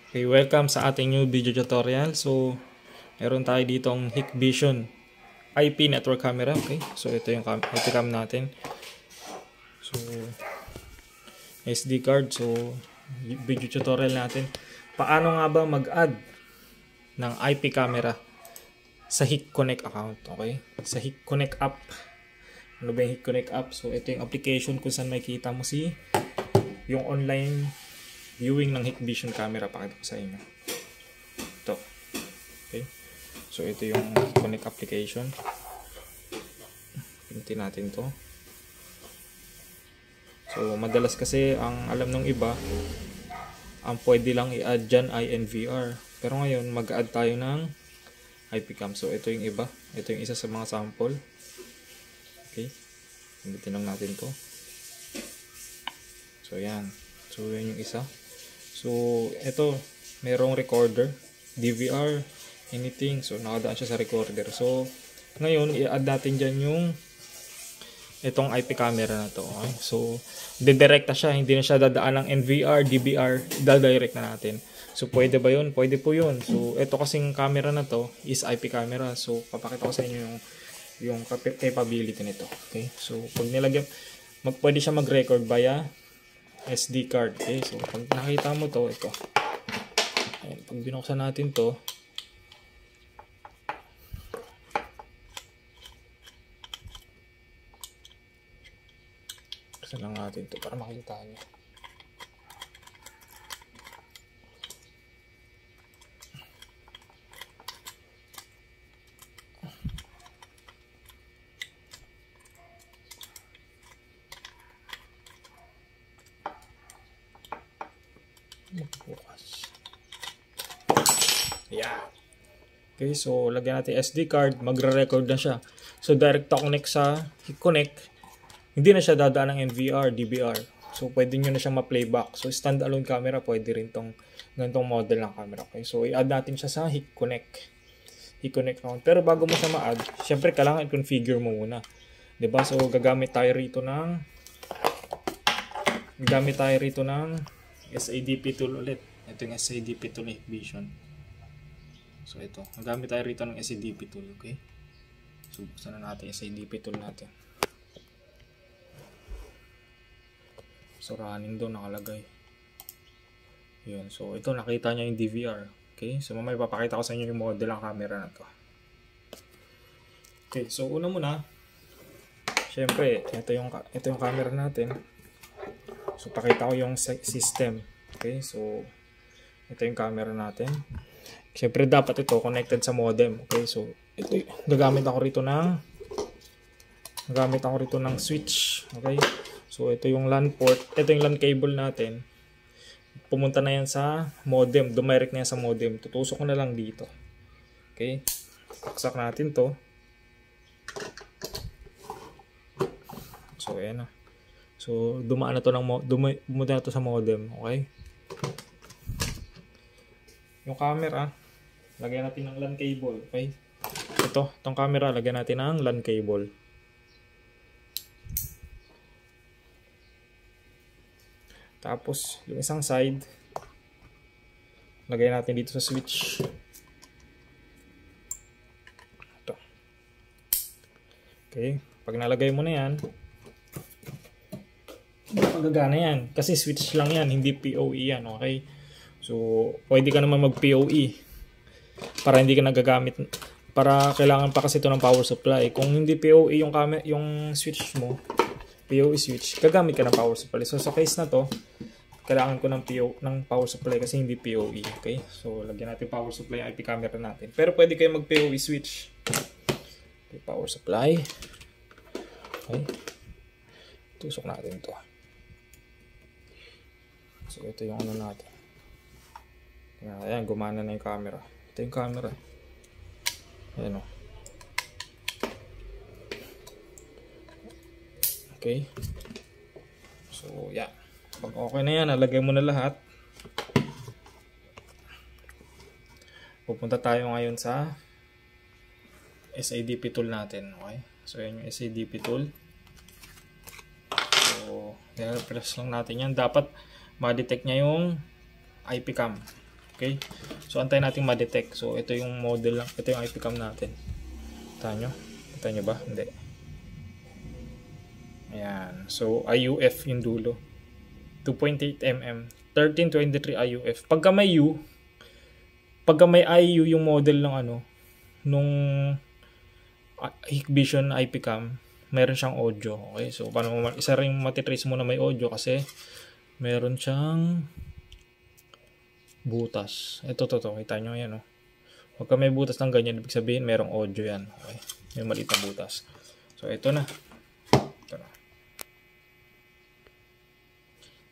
Okay, welcome sa ating new video tutorial. So, meron tayo ditong Hikvision IP network camera. Okay, so ito yung IP cam natin. So, SD card. So, video tutorial natin. Paano nga ba mag-add ng IP camera sa HikConnect account? Okay, sa HikConnect app. Ano ba yung HikConnect app? So, ito yung application kung saan makikita mo yung online viewing ng Hikvision camera. Pakita ko sa inyo. Ito. Okay. So, ito yung Connect application. Pindutin natin to. So, madalas kasi ang alam ng iba, ang pwede lang i-add dyan ay NVR. Pero ngayon, mag-add tayo ng IP cam. So, ito yung iba. Ito yung isa sa mga sample. Okay. Pindutin lang natin to. So, yan. So, yan yung isa. So, ito, merong recorder, DVR, anything. So, nakadaan siya sa recorder. So, ngayon, i-add natin dyan itong IP camera na to. Okay? So, didirect na siya. Hindi na siya dadaan ng NVR, DVR, dadirect na natin. So, pwede ba yun? Pwede po yun. So, ito kasing camera na to is IP camera. So, papakita ko sa inyo yung capability nito. Okay? So, pag nilagyan, pwede siya mag-record via SD card. Okay, so pag nakita mo to, ito. Ayan, pag binuksan natin to, buksan lang natin to para makita nyo. Bukas. Yeah. Okay, so lagyan natin SD card, magre-record na siya. So direct to connect sa HikConnect. Hindi na siya dadaan ng NVR, DVR. So pwede nyo na siyang ma-playback. So standalone camera, pwede rin tong ganitong model ng camera. Okay, so i-add natin siya sa HikConnect. HikConnect account. Pero bago mo siya ma-add, syempre kailangan i-configure mo muna. 'Di ba? So gagamit tayo rito ng SADP tool ulit. Ito yung SADP tool Hikvision. So ito, magamit tayo rito ng SADP tool, okay? So buksan na natin yung SADP tool natin. So running doon nakalagay. Yun, so ito nakita nyo yung DVR. Okay, so mamaya papakita ko sa inyo yung model ng camera na to. Okay, so una muna, syempre, ito yung camera natin. So pakita ko yung system. Okay, so ito yung camera natin. Siyempre dapat ito connected sa modem. Okay, so ito gagamit ako rito ng switch. Okay, so ito yung LAN port. Ito yung LAN cable natin. Pumunta na yan sa modem. Dumirect na yan sa modem. Tutusok ko na lang dito. Okay, saksak natin to. So ayan na. So dumaan na to pumunta na to sa modem. Okay, yung camera, lagyan natin ng LAN cable. Okay, itong camera, lagyan natin ng LAN cable. Tapos yung isang side, lagyan natin dito sa switch. Ito. Okay, pag nalagay mo na yan, magagana yan kasi switch lang yan, hindi PoE yan. Okay, so pwede ka naman mag PoE para hindi ka nagagamit, para kailangan pa kasi ito ng power supply. Kung hindi PoE yung switch mo, PoE switch, gagamit ka ng power supply. So sa case na to, kailangan ko ng power supply kasi hindi PoE. Okay, so lagyan natin power supply yung IP camera natin. Pero pwede kayo mag PoE switch. Okay, power supply. Okay, tusok natin to. So ito yung ano natin. Ayan, gumana na yung camera. Ito yung camera. Ayan o. Okay. So yeah. Pag okay na yan, nalagay mo na lahat. Pupunta tayo ngayon sa SADP tool natin. Okay. So yan yung SADP tool. So i-press lang natin yan. Dapat ma-detect niya yung IP cam. Okay? So, antayin natin ma-detect. So, ito yung model lang. Ito yung IP cam natin. Kita nyo? Kita nyo ba? Hindi. Ayan. So, IUF yung dulo. 2.8 mm. 1323 IUF. Pagka may IU yung model ng ano, nung Hikvision IP cam, meron siyang audio. Okay? So, isa rin matitrace mo na may audio kasi meron siyang butas. Ito, kita nyo yan, oh. Pagka may butas ng ganyan, ibig sabihin merong audio yan. Okay? May maliit na butas. So, ito na. Ito na.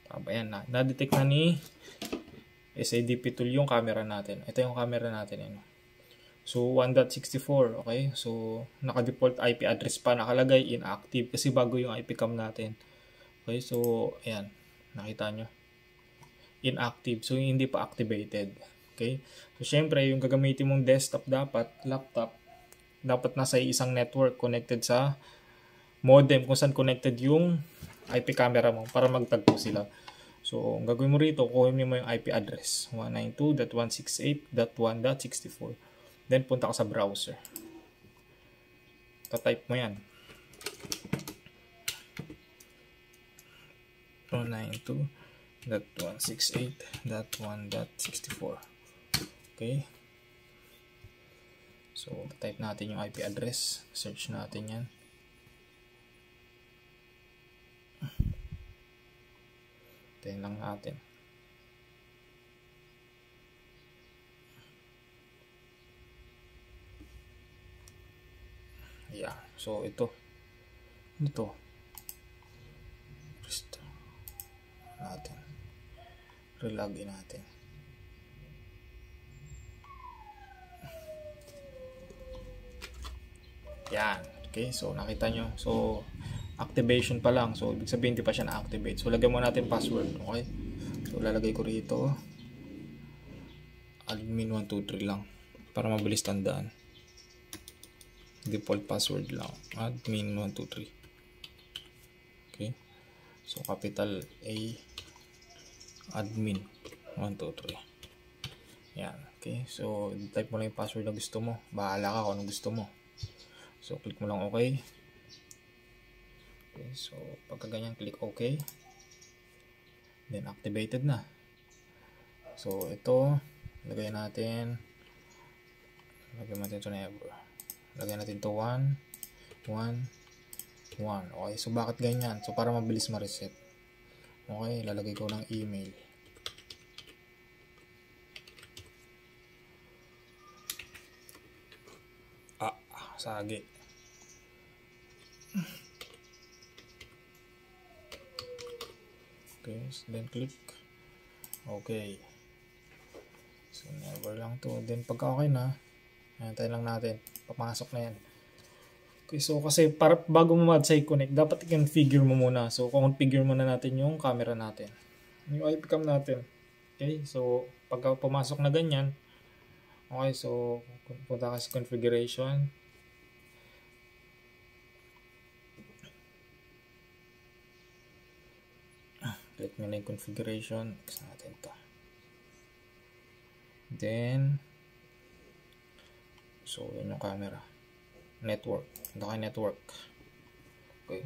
Tama yan na. Na-detect na ni SADP tool yung camera natin. Ito yung camera natin. Yan. So, 1.64. Okay? So, naka-default IP address pa nakalagay, inactive. Kasi bago yung IP cam natin. Okay? So, ayan. Nakita nyo. Inactive. So, hindi pa activated. Okay? So, syempre, yung gagamitin mong desktop laptop, dapat nasa isang network connected sa modem kung saan connected yung IP camera mo para magtagpo sila. So, ang gagawin mo rito, kunin mo yung IP address. 192.168.1.64. Then, punta ka sa browser. Ta-type mo yan. 192.168.1.64. Okay. So, type natin yung IP address. Search natin yan. Tayin lang natin. Yeah. So, ito. Restore natin. Relogin natin. Yan. Okay. So, nakita nyo. So, activation pa lang. So, ibig sabihin, hindi pa siya na-activate. So, lagyan mo natin password. Okay. So, lalagay ko rito. Admin123 lang. Para mabilis tandaan. Default password lang. Admin123. Okay. So, capital A. Admin123. Yan. Okay. So, type mo lang yung password na gusto mo. Bahala ka kung anong gusto mo. So, click mo lang OK. Okay. So, pagka ganyan, click OK. Then, activated na. So, ito. Lagyan natin ito na ever. Lagyan natin ito 1, 1, 1. Okay. So, bakit ganyan? So, para mabilis ma-reset. Okay. Lalagay ko ng email. Sagi. Okay, so then click. Okay. So, never lang to. Then, pagka okay na, antayin lang natin. Papasok na yan. Okay, so kasi bago mo mag-site connect, dapat i-configure mo muna. So, configure muna natin yung camera natin. Yung IP cam natin. Okay, so, pagka pumasok na ganyan, okay, so, punta ka sa configuration. Click nyo na yung configuration. X natin to. Then, so, yun yung camera. Network. Punta kayo network. Okay.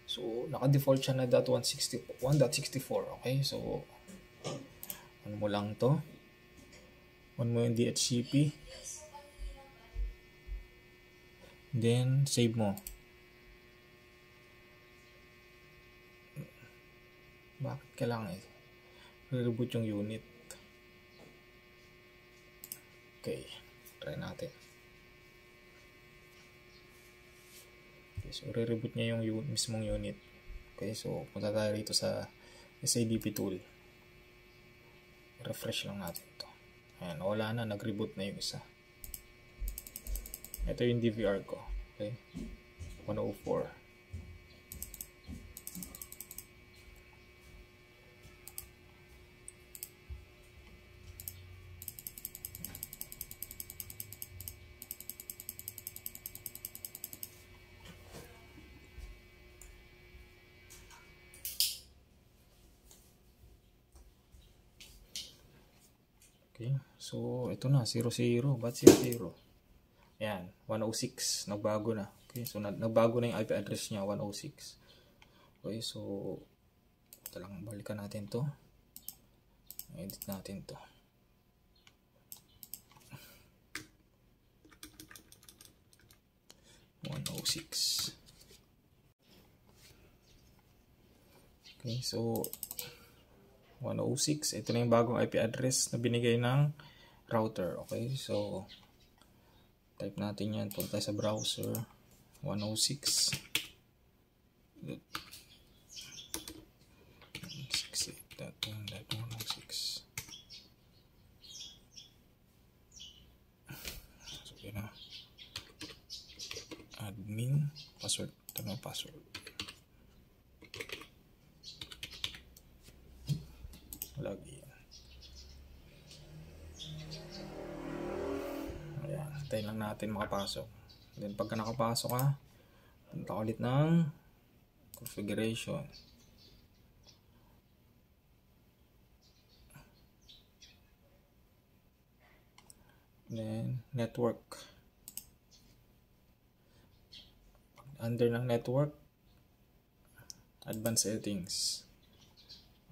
So, naka-default siya na .164. Okay. So, on mo lang to. On mo yung DHCP. Then, save mo. Bakit kailangan re-reboot yung unit? Okay. Try natin. Okay, so, re-reboot niya yung mismong unit. Okay, so, punta tayo rito sa SADP tool. Refresh lang natin ito. Ayan, wala na. Nag-reboot na yung isa. Ito yung DVR ko. Okay. 104. Okay, so ito na, 00. Ba't 00? Ayan, 106. Nagbago na. Okay, so nagbago na yung IP address niya, 106. Okay, so ito lang, balikan natin to. Edit natin to. Okay, so 106. Ito na yung bagong IP address na binigay ng router. Okay, so type natin yan. Punta sa browser. 106. 168.1.106. So yun na. Admin. Password. Ito na password. Login. Ayan, hintayin lang natin makapasok. Then pagka nakapasok ka, punta ulit ng configuration. Then network. Under ng network, advanced settings.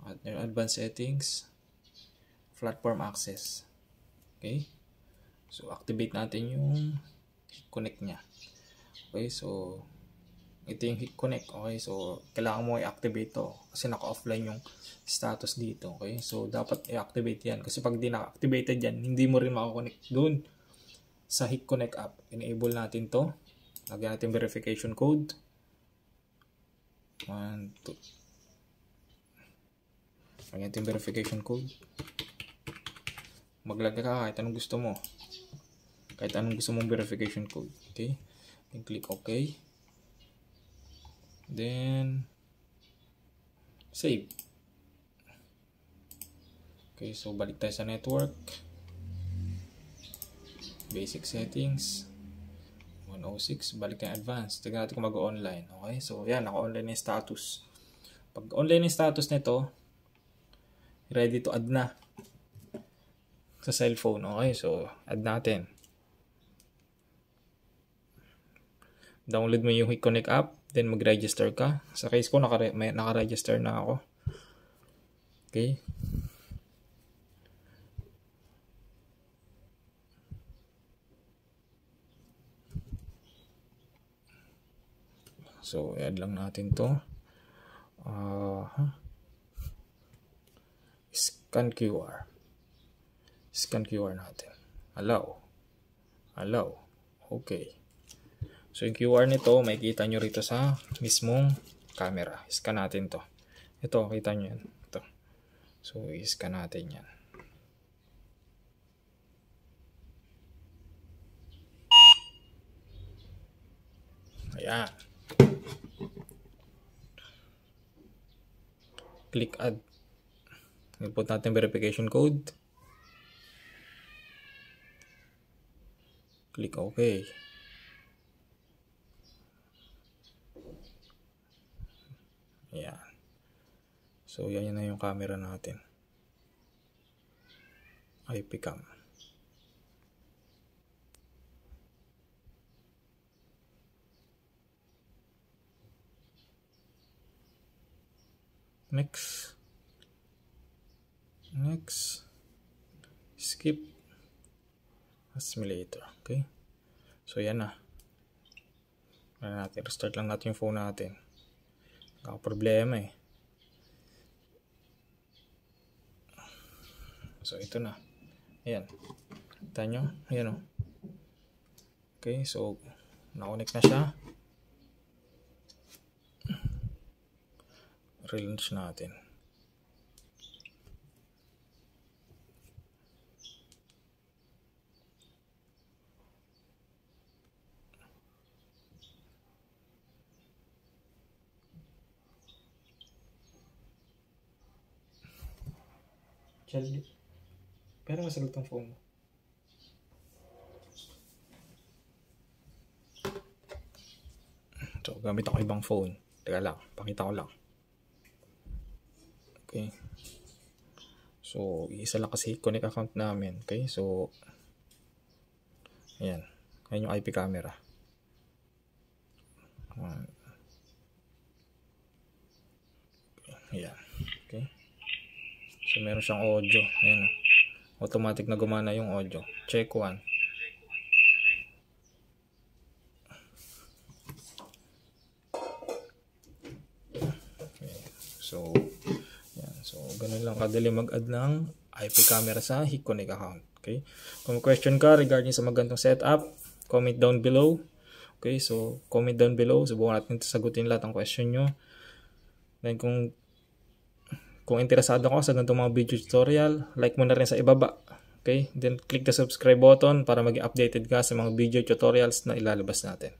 At yung advanced settings, platform access. Okay, so activate natin yung connect nya. Okay, so ito yung connect. Okay, so kailangan mo i-activate to kasi naka-offline yung status dito. Okay, so dapat i-activate yan kasi pag di na-activated yan, hindi mo rin makakonect dun sa connect app. Enable natin to. Lagyan natin verification code. 1, 2. Lagyan natin verification code. Maglagay ka kahit anong gusto mo. Kahit anong gusto mong verification code. Okay? Then click OK. Then save. Okay, so balik tayo sa network. Basic settings. 106. Balik tayo advanced. Tignan natin kung mag-online. Okay, so yan. Naka-online yung status. Pag online yung status nito, ready to add na sa cellphone. Okay, so add natin. Download mo yung Connect app, then mag-register ka. Sa case ko, naka-register na ako. Okay. So, add lang natin to. Scan QR. Scan QR natin. Allow. Okay. So, yung QR nito, makikita nyo rito sa mismong camera. Scan natin to. Ito, kita nyo yan. Ito. So, i-scan natin yan. Ayan. Click add. Input natin verification code. Click OK. Ayan. So, yan na yung camera natin. IP cam. Next. Skip simulator. Okay. So, yan na. Restart lang natin yung phone natin. Problema eh. So, ito na. Ayan. Kita nyo? Ayan o. Okay. So, na-connect na siya. Relaunch natin. Charlie. Pero masagot ang phone mo. So, gamit ako ibang phone. Teka lang. Pakita ko lang. Okay. So, isa lang kasi connect account namin. Okay, so, ayan. Ayan yung IP camera. Ayan. Okay. So, meron siyang audio. Ayan. Automatic na gumana yung audio. Check 1. So, yan. So, ganun lang kadali mag-add ng IP camera sa Hikconnect account. Okay? Kung may question ka regarding sa magandang setup, comment down below. Okay? So, comment down below. Subukan natin sagutin lahat ng question nyo. Then, kung interesado ka sa ganitong mga video tutorial, like mo na rin sa ibaba. Okay? Then, click the subscribe button para maging updated ka sa mga video tutorials na ilalabas natin.